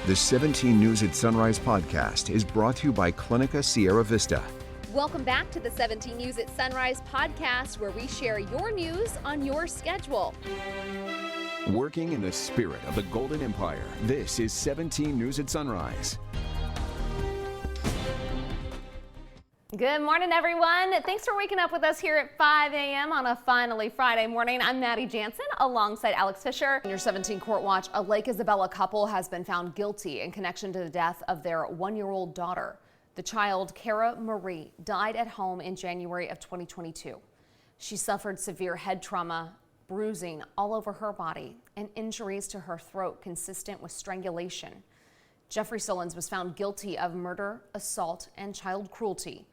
The 17 News at Sunrise podcast is brought to you by Clinica Sierra Vista. Welcome back to the 17 News at Sunrise podcast, where we share your news on your schedule. Working in the spirit of the Golden Empire, this is 17 News at Sunrise. Good morning, everyone. Thanks for waking up with us here at 5 a.m. on a finally Friday morning. I'm Maddie Jansen alongside Alex Fisher. In your 17 Court Watch, a Lake Isabella couple has been found guilty in connection to the death of their one-year-old daughter. The child, Cara Marie, died at home in January of 2022. She suffered severe head trauma, bruising all over her body, and injuries to her throat consistent with strangulation. Jeffrey Solons was found guilty of murder, assault, and child cruelty.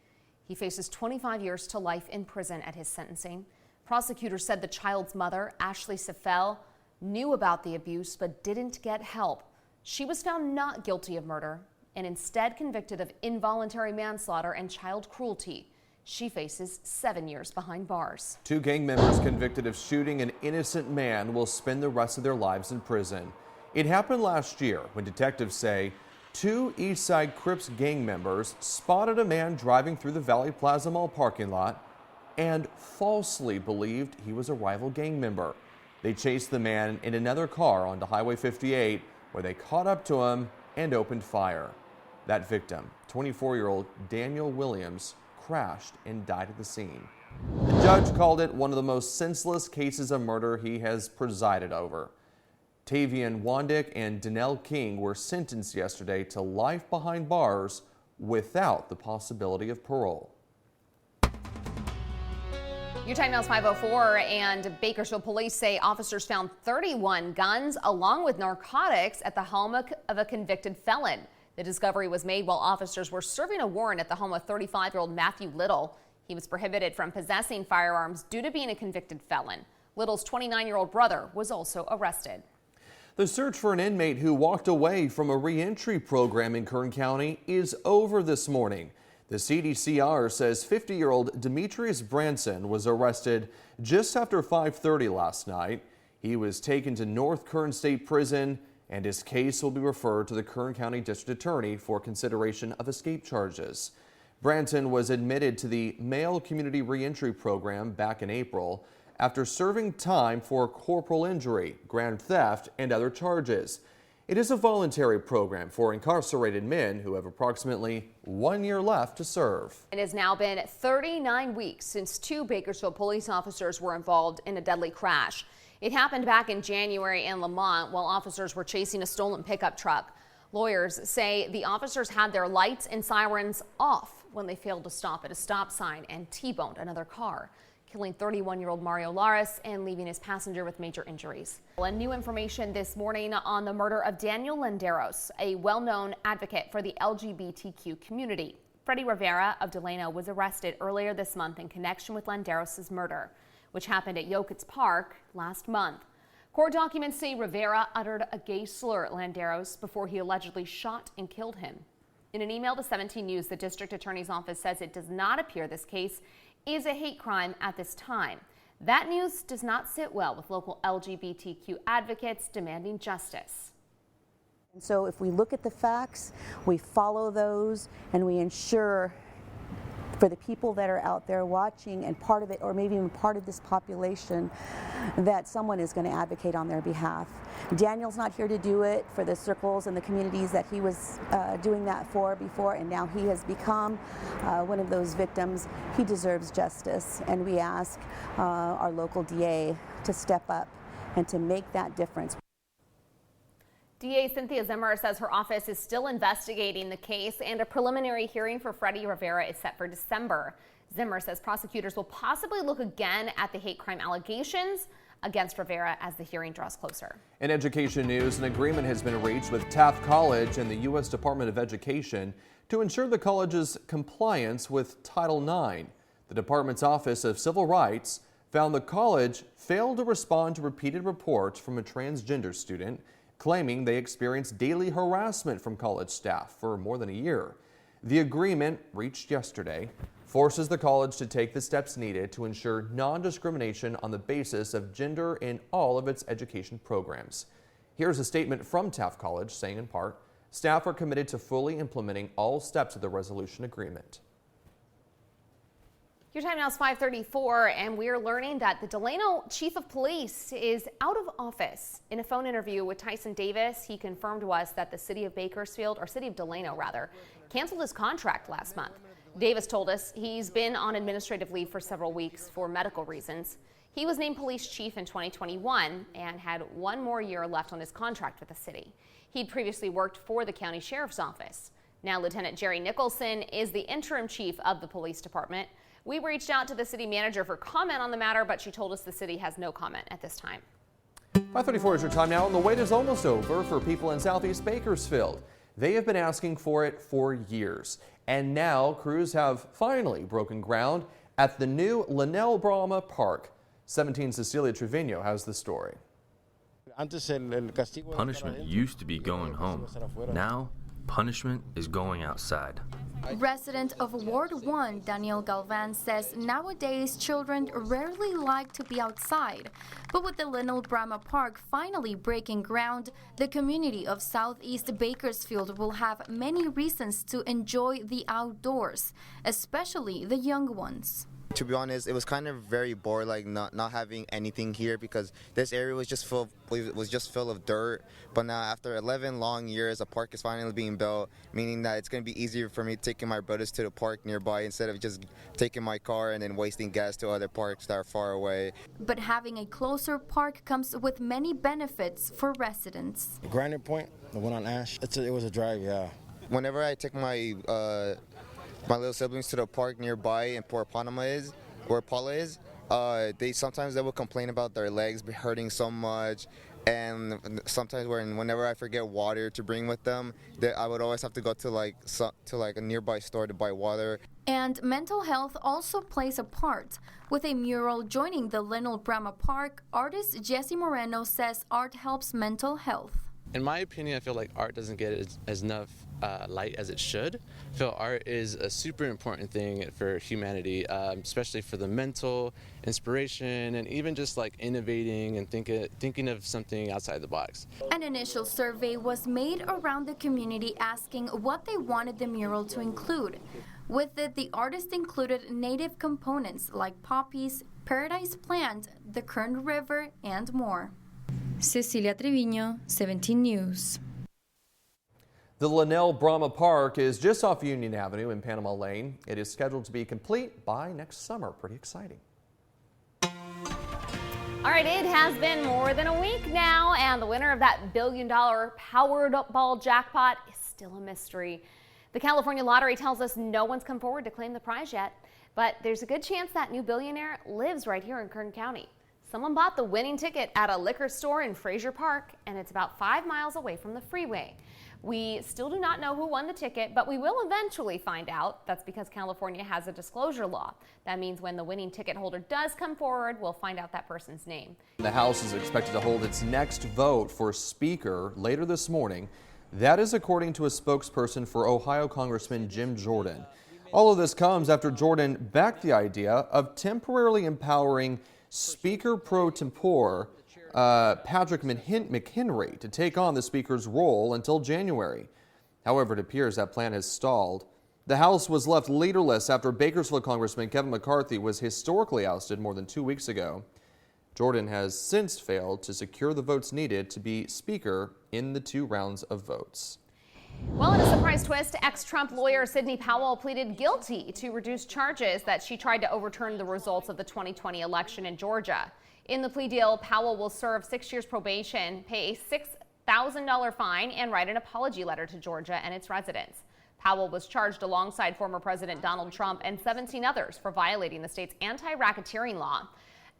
He faces 25 years to life in prison at his sentencing. Prosecutors said the child's mother, Ashley Seffel, knew about the abuse but didn't get help. She was found not guilty of murder and instead convicted of involuntary manslaughter and child cruelty. She faces 7 years behind bars. 2 gang members convicted of shooting an innocent man will spend the rest of their lives in prison. It happened last year when detectives say 2 Eastside Crips gang members spotted a man driving through the Valley Plaza Mall parking lot and falsely believed he was a rival gang member. They chased the man in another car onto Highway 58, where they caught up to him and opened fire. That victim, 24-year-old Daniel Williams, crashed and died at the scene. The judge called it one of the most senseless cases of murder he has presided over. Tavian Wandick and Danelle King were sentenced yesterday to life behind bars without the possibility of parole. Your time now is 5:04, and Bakersfield police say officers found 31 guns along with narcotics at the home of a convicted felon. The discovery was made while officers were serving a warrant at the home of 35-year-old Matthew Little. He was prohibited from possessing firearms due to being a convicted felon. Little's 29-year-old brother was also arrested. The search for an inmate who walked away from a reentry program in Kern County is over this morning. The CDCR says 50-year-old Demetrius Branson was arrested just after 5:30 last night. He was taken to North Kern State Prison, and his case will be referred to the Kern County District Attorney for consideration of escape charges. Branson was admitted to the Male Community Reentry Program back in April after serving time for corporal injury, grand theft, and other charges. It is a voluntary program for incarcerated men who have approximately 1 year left to serve. It has now been 39 weeks since 2 Bakersfield police officers were involved in a deadly crash. It happened back in January in Lamont while officers were chasing a stolen pickup truck. Lawyers say the officers had their lights and sirens off when they failed to stop at a stop sign and T-boned another car, killing 31-year-old Mario Laris and leaving his passenger with major injuries. And new information this morning on the murder of Daniel Landeros, a well-known advocate for the LGBTQ community. Freddie Rivera of Delano was arrested earlier this month in connection with Landeros' murder, which happened at Yokitz Park last month. Court documents say Rivera uttered a gay slur at Landeros before he allegedly shot and killed him. In an email to 17 News, the district attorney's office says it does not appear this case is a hate crime at this time. That news does not sit well with local LGBTQ advocates demanding justice. And so if we look at the facts, we follow those, and we ensure for the people that are out there watching and part of it, or maybe even part of this population, that someone is going to advocate on their behalf. Daniel's not here to do it for the circles and the communities that he was doing that for before, and now he has become one of those victims. He deserves justice, and we ask our local DA to step up and to make that difference. DA Cynthia Zimmer says her office is still investigating the case, and a preliminary hearing for Freddie Rivera is set for December. Zimmer says prosecutors will possibly look again at the hate crime allegations against Rivera as the hearing draws closer. In education news, an agreement has been reached with Taft College and the U.S. Department of Education to ensure the college's compliance with Title IX. The department's Office of Civil Rights found the college failed to respond to repeated reports from a transgender student claiming they experienced daily harassment from college staff for more than a year. The agreement, reached yesterday, forces the college to take the steps needed to ensure non-discrimination on the basis of gender in all of its education programs. Here's a statement from Taft College saying in part, Staff are committed to fully implementing all steps of the resolution agreement. Your time now is 5:34, and we're learning that the Delano chief of police is out of office. In a phone interview with Tyson Davis, he confirmed to us that the city of Delano rather, canceled his contract last month. Davis told us he's been on administrative leave for several weeks for medical reasons. He was named police chief in 2021 and had one more year left on his contract with the city. He'd previously worked for the county sheriff's office. Now Lieutenant Jerry Nicholson is the interim chief of the police department. We reached out to the city manager for comment on the matter, but she told us the city has no comment at this time. 5:34 is your time now, and the wait is almost over for people in Southeast Bakersfield. They have been asking for it for years, and now crews have finally broken ground at the new Linnell Brahma Park. 17 Cecilia Trevino has the story. Punishment used to be going home. Now, punishment is going outside. Resident of Ward 1, Daniel Galvan, says nowadays children rarely like to be outside. But with the Linnell Brahma Park finally breaking ground, the community of Southeast Bakersfield will have many reasons to enjoy the outdoors, especially the young ones. To be honest, it was kind of very bored, like not having anything here, because this area was just full of dirt. But now, after 11 long years, a park is finally being built, meaning that it's going to be easier for me taking my brothers to the park nearby instead of just taking my car and then wasting gas to other parks that are far away. But having a closer park comes with many benefits for residents. Granite Point, the one on Ash, it was a drive, yeah. Whenever I take my little siblings to the park nearby in where Paula is, they will complain about their legs hurting so much, and sometimes whenever I forget water to bring with them, I would always have to go to a nearby store to buy water. And mental health also plays a part. With a mural joining the Linnell Brahma Park, artist Jesse Moreno says art helps mental health. In my opinion, I feel like art doesn't get as enough light as it should. I feel art is a super important thing for humanity, especially for the mental inspiration and even just like innovating and thinking of something outside the box. An initial survey was made around the community asking what they wanted the mural to include. With it, the artist included native components like poppies, paradise plant, the Kern River, and more. Cecilia Trevino, 17 News. The Linnell Brahma Park is just off Union Avenue in Panama Lane. It is scheduled to be complete by next summer. Pretty exciting. All right, it has been more than a week now, and the winner of that $1 billion PowerBall jackpot is still a mystery. The California Lottery tells us no one's come forward to claim the prize yet, but there's a good chance that new billionaire lives right here in Kern County. Someone bought the winning ticket at a liquor store in Frazier Park, and it's about 5 miles away from the freeway. We still do not know who won the ticket, but we will eventually find out. That's because California has a disclosure law. That means when the winning ticket holder does come forward, we'll find out that person's name. The House is expected to hold its next vote for Speaker later this morning. That is according to a spokesperson for Ohio Congressman Jim Jordan. All of this comes after Jordan backed the idea of temporarily empowering Speaker pro tempore Patrick McHenry to take on the Speaker's role until January. However, it appears that plan has stalled. The House was left leaderless after Bakersfield Congressman Kevin McCarthy was historically ousted more than 2 weeks ago. Jordan has since failed to secure the votes needed to be Speaker in the 2 rounds of votes. Well, in a surprise twist, ex-Trump lawyer Sidney Powell pleaded guilty to reduce charges that she tried to overturn the results of the 2020 election in Georgia. In the plea deal, Powell will serve 6 years probation, pay a $6,000 fine, and write an apology letter to Georgia and its residents. Powell was charged alongside former President Donald Trump and 17 others for violating the state's anti-racketeering law.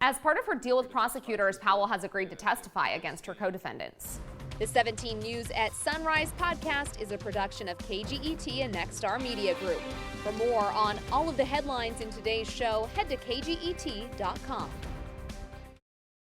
As part of her deal with prosecutors, Powell has agreed to testify against her co-defendants. The 17 News at Sunrise podcast is a production of KGET and Nexstar Media Group. For more on all of the headlines in today's show, head to kget.com.